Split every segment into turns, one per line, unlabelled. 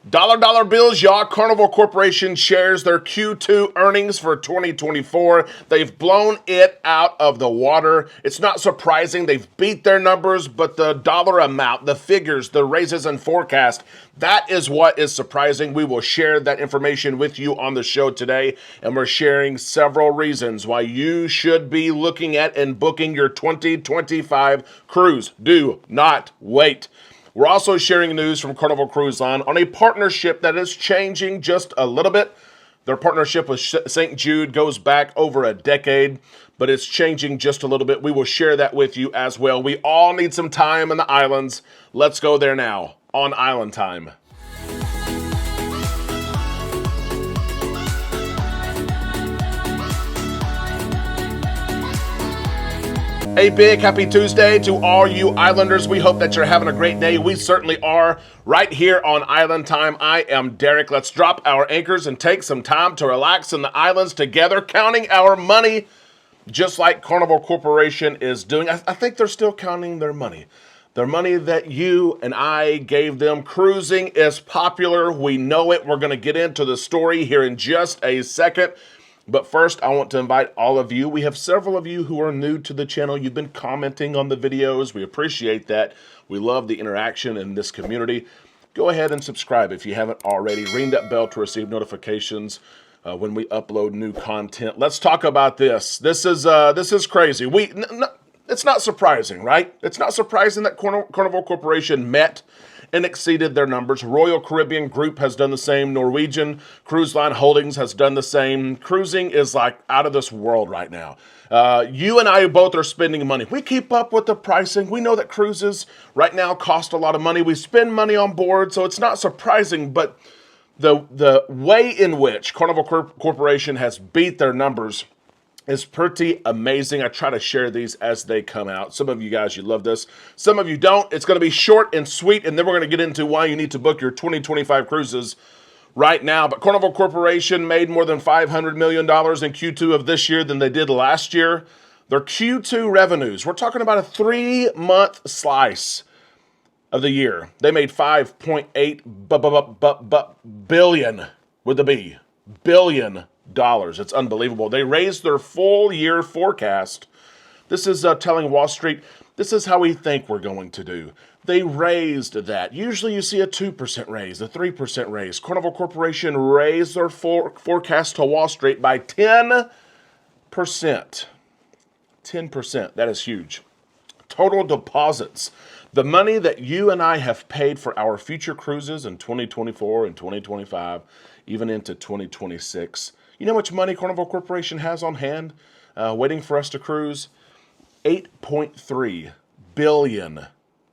Dollar bills, y'all. Carnival Corporation shares their Q2 earnings for 2024. They've blown it out of the water. It's not surprising. They've beat their numbers, but the dollar amount, the figures, the raises and forecast, that is what is surprising. We will share that information with you on the show today, and we're sharing several reasons why you should be looking at and booking your 2025 cruise. Do not wait. We're also sharing news from Carnival Cruise Line on a partnership that is changing just a little bit. Their partnership with St. Jude goes back over a decade, but it's changing just a little bit. We will share that with you as well. We all need some time in the islands. Let's go there now on Island Time. A big happy Tuesday to all you islanders. We hope that you're having a great day. We certainly are right here on Island Time. I am Derek. Let's drop our anchors and take some time to relax in the islands together, counting our money just like Carnival Corporation is doing. I think they're still counting their money. Their money that you and I gave them. Cruising is popular. We know it. We're going to get into the story here in just a second. But first, I want to invite all of you. We have several of you who are new to the channel. You've been commenting on the videos. We appreciate that. We love the interaction in this community. Go ahead and subscribe if you haven't already. Ring that bell to receive notifications when we upload new content. Let's talk about this. This is crazy. It's not surprising, right? It's not surprising that Carnival Corporation met and exceeded their numbers. Royal Caribbean Group has done the same. Norwegian Cruise Line Holdings has done the same. Cruising is like out of this world right now. You and I both are spending money. We keep up with the pricing. We know that cruises right now cost a lot of money. We spend money on board, so it's not surprising, but the way in which Carnival Corporation has beat their numbers is pretty amazing. I try to share these as they come out. Some of you guys, you love this. Some of you don't. It's going to be short and sweet, and then we're going to get into why you need to book your 2025 cruises right now. But Carnival Corporation made more than $500 million in Q2 of this year than they did last year. Their Q2 revenues, we're talking about a 3-month slice of the year. They made $5.8 billion with a B. Billion dollars. It's unbelievable. They raised their full year forecast. This is telling Wall Street, this is how we think we're going to do. They raised that. Usually you see a 2% raise, a 3% raise. Carnival Corporation raised their forecast to Wall Street by 10%. 10%. That is huge. Total deposits. The money that you and I have paid for our future cruises in 2024 and 2025, even into 2026. You know how much money Carnival Corporation has on hand waiting for us to cruise? $8.3 billion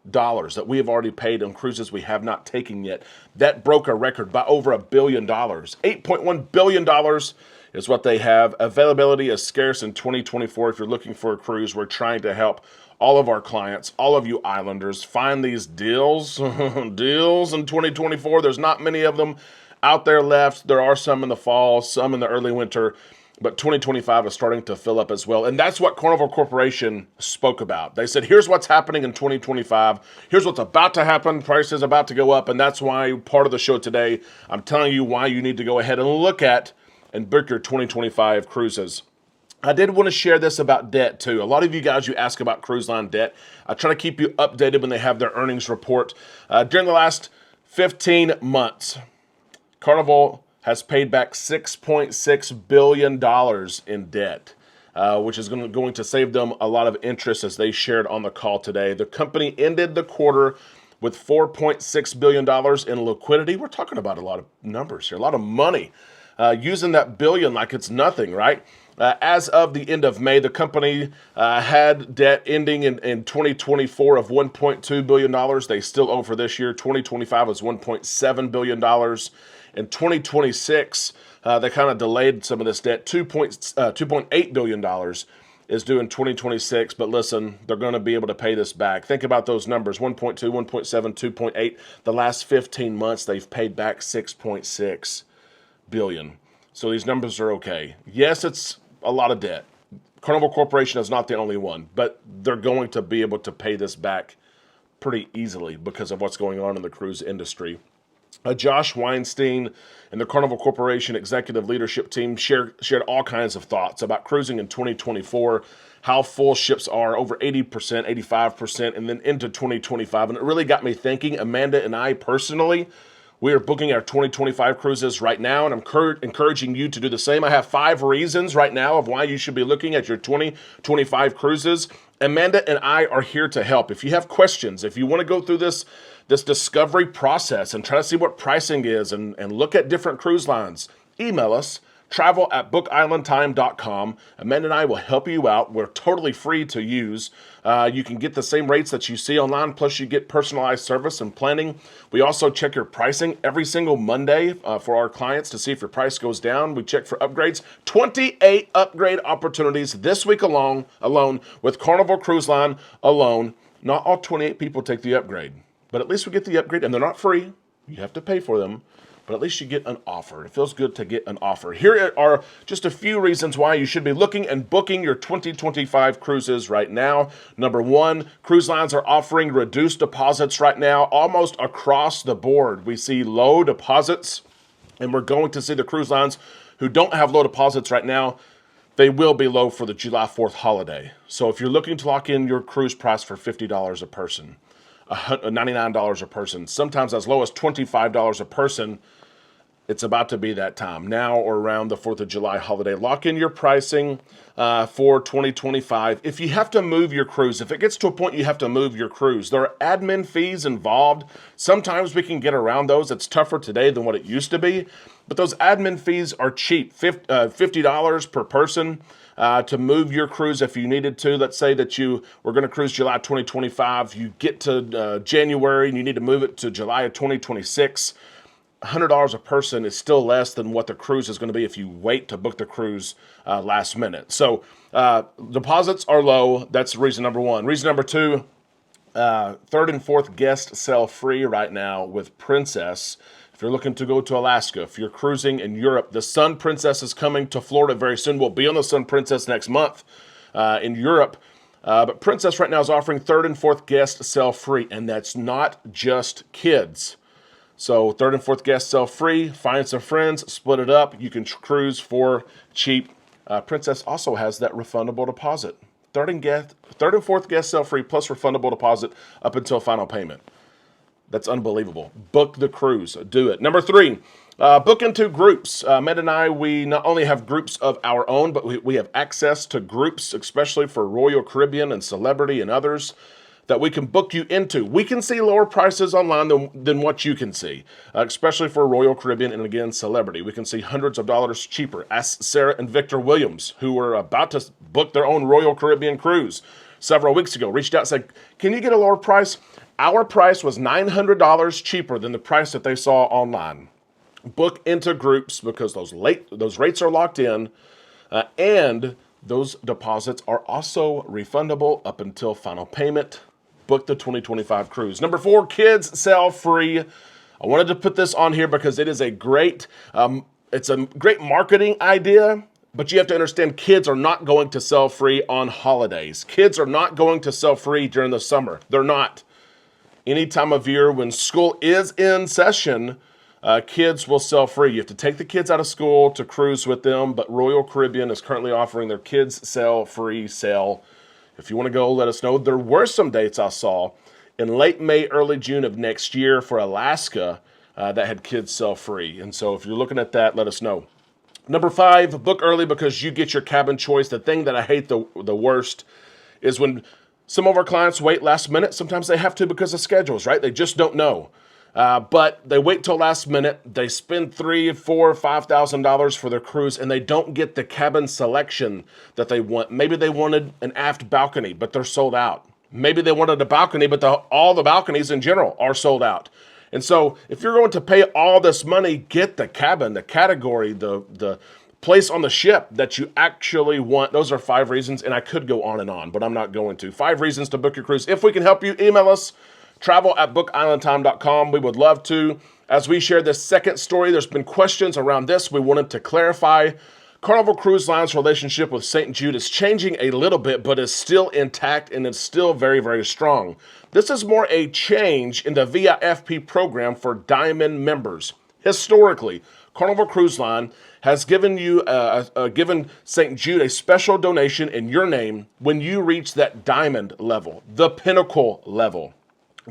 that we have already paid on cruises we have not taken yet. That broke a record by over $1 billion. $8.1 billion is what they have. Availability is scarce in 2024. If you're looking for a cruise, we're trying to help all of our clients, all of you islanders, find these deals. Deals in 2024. There's not many of them out there left. There are some in the fall, some in the early winter, but 2025 is starting to fill up as well. And that's what Carnival Corporation spoke about. They said, here's what's happening in 2025. Here's what's about to happen. Price is about to go up. And that's why part of the show today, I'm telling you why you need to go ahead and look at and book your 2025 cruises. I did want to share this about debt too. A lot of you guys, you ask about cruise line debt. I try to keep you updated when they have their earnings report. During the last 15 months, Carnival has paid back $6.6 billion in debt, which is going to save them a lot of interest, as they shared on the call today. The company ended the quarter with $4.6 billion in liquidity. We're talking about a lot of numbers here, a lot of money, using that billion like it's nothing, right? As of the end of May, the company had debt ending in 2024 of $1.2 billion. They still owe for this year. 2025 was $1.7 billion. In 2026, they kind of delayed some of this debt. $2.8 billion is due in 2026. But listen, they're going to be able to pay this back. Think about those numbers, 1.2, 1.7, 2.8. The last 15 months, they've paid back $6.6 billion. So these numbers are okay. Yes, it's a lot of debt. Carnival Corporation is not the only one, but they're going to be able to pay this back pretty easily because of what's going on in the cruise industry. Josh Weinstein and the Carnival Corporation executive leadership team shared all kinds of thoughts about cruising in 2024, how full ships are, over 80%, 85%, and then into 2025. And it really got me thinking. Amanda and I personally, we are booking our 2025 cruises right now, and I'm encouraging you to do the same. I have 5 reasons right now of why you should be looking at your 2025 cruises. Amanda and I are here to help. If you have questions, if you want to go through this discovery process and try to see what pricing is and look at different cruise lines, email us, travel@bookislandtime.com. Amanda and I will help you out. We're totally free to use. You can get the same rates that you see online, plus you get personalized service and planning. We also check your pricing every single Monday for our clients to see if your price goes down. We check for upgrades. 28 upgrade opportunities this week alone with Carnival Cruise Line alone. Not all 28 people take the upgrade, but at least we get the upgrade, and they're not free. You have to pay for them. But at least you get an offer. It feels good to get an offer. Here are just a few reasons why you should be looking and booking your 2025 cruises right now. Number 1, cruise lines are offering reduced deposits right now almost across the board. We see low deposits, and we're going to see the cruise lines who don't have low deposits right now, they will be low for the July 4th holiday. So if you're looking to lock in your cruise price for $50 a person, $99 a person, sometimes as low as $25 a person, it's about to be that time, now or around the 4th of July holiday. Lock in your pricing for 2025. If you have to move your cruise, if it gets to a point you have to move your cruise, there are admin fees involved. Sometimes we can get around those. It's tougher today than what it used to be, but those admin fees are cheap, $50 per person. To move your cruise if you needed to. Let's say that you were going to cruise July 2025. You get to January and you need to move it to July of 2026. $100 a person is still less than what the cruise is going to be if you wait to book the cruise last minute. So deposits are low. That's reason number 1. Reason number 2, 3rd and 4th guests sell free right now with Princess. If you're looking to go to Alaska, if you're cruising in Europe, the Sun Princess is coming to Florida very soon. We'll be on the Sun Princess next month in Europe. But Princess right now is offering 3rd and 4th guests sell free, and that's not just kids. So 3rd and 4th guests sell free. Find some friends, split it up. You can cruise for cheap. Princess also has that refundable deposit. 3rd and 4th guests sell free plus refundable deposit up until final payment. That's unbelievable. Book the cruise. Do it. Number 3, book into groups. Matt and I, we not only have groups of our own, but we have access to groups, especially for Royal Caribbean and Celebrity and others, that we can book you into. We can see lower prices online than what you can see, especially for Royal Caribbean and, again, Celebrity. We can see hundreds of dollars cheaper. Ask Sarah and Victor Williams, who were about to book their own Royal Caribbean cruise several weeks ago, reached out and said, can you get a lower price? Our price was $900 cheaper than the price that they saw online. Book into groups because those rates are locked in, and those deposits are also refundable up until final payment. Book the 2025 cruise. Number 4, kids sell free. I wanted to put this on here because it is a great, it's a great marketing idea, but you have to understand kids are not going to sell free on holidays. Kids are not going to sell free during the summer. They're not. Any time of year when school is in session, kids will sell free. You have to take the kids out of school to cruise with them, but Royal Caribbean is currently offering their kids sell free sale. If you want to go, let us know. There were some dates I saw in late May, early June of next year for Alaska that had kids sell free. And so if you're looking at that, let us know. Number 5, book early because you get your cabin choice. The thing that I hate the worst is when some of our clients wait last minute. Sometimes they have to because of schedules, right? They just don't know. But they wait till last minute. They spend $3,000, $4,000, $5,000 for their cruise, and they don't get the cabin selection that they want. Maybe they wanted an aft balcony, but they're sold out. Maybe they wanted a balcony, but all the balconies in general are sold out. And so if you're going to pay all this money, get the cabin, the category, the place on the ship that you actually want. Those are 5 reasons, and I could go on, but I'm not going to. 5 reasons to book your cruise. If we can help you, email us, travel@bookislandtime.com. We would love to. As we share this second story, there's been questions around this. We wanted to clarify. Carnival Cruise Line's relationship with St. Jude is changing a little bit, but is still intact and it's still very, very strong. This is more a change in the VIFP program for Diamond members. Historically, Carnival Cruise Line has given given St. Jude a special donation in your name when you reach that Diamond level, the pinnacle level.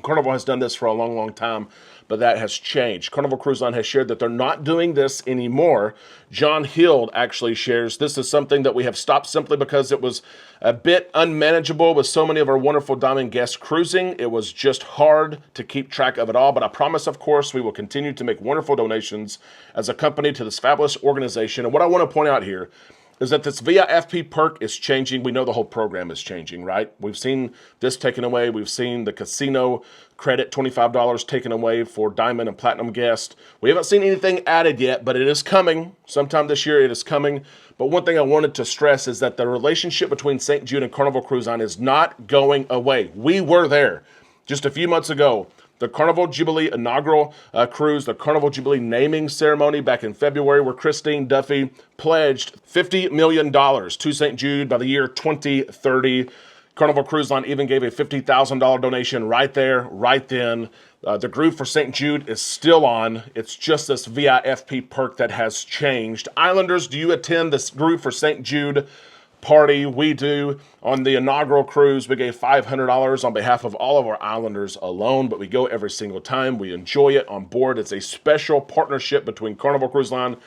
Carnival has done this for a long, long time, but that has changed. Carnival Cruise Line has shared that they're not doing this anymore. John Hild actually shares this is something that we have stopped simply because it was a bit unmanageable with so many of our wonderful Diamond guests cruising. It was just hard to keep track of it all, but I promise, of course, we will continue to make wonderful donations as a company to this fabulous organization. And what I want to point out here is that this VIFP perk is changing. We know the whole program is changing, right? We've seen this taken away. We've seen the casino credit, $25 taken away for Diamond and Platinum guests. We haven't seen anything added yet, but it is coming. Sometime this year it is coming. But one thing I wanted to stress is that the relationship between St. Jude and Carnival Cruise Line is not going away. We were there just a few months ago. The Carnival Jubilee inaugural cruise, the Carnival Jubilee naming ceremony back in February, where Christine Duffy pledged $50 million to St. Jude by the year 2030. Carnival Cruise Line even gave a $50,000 donation right there, right then. The group for St. Jude is still on. It's just this VIFP perk that has changed. Islanders, do you attend this group for St. Jude party? We do. On the inaugural cruise, we gave $500 on behalf of all of our Islanders alone, but we go every single time. We enjoy it on board. It's a special partnership between Carnival Cruise Line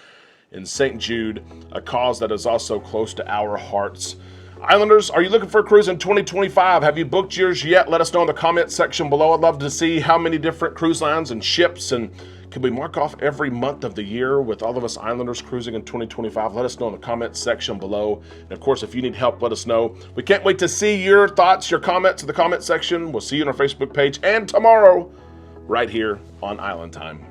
and St. Jude, a cause that is also close to our hearts. Islanders, are you looking for a cruise in 2025? Have you booked yours yet? Let us know in the comment section below. I'd love to see how many different cruise lines and ships, and can we mark off every month of the year with all of us Islanders cruising in 2025? Let us know in the comment section below. And of course, if you need help, let us know. We can't wait to see your thoughts, your comments in the comment section. We'll see you on our Facebook page and tomorrow right here on Island Time.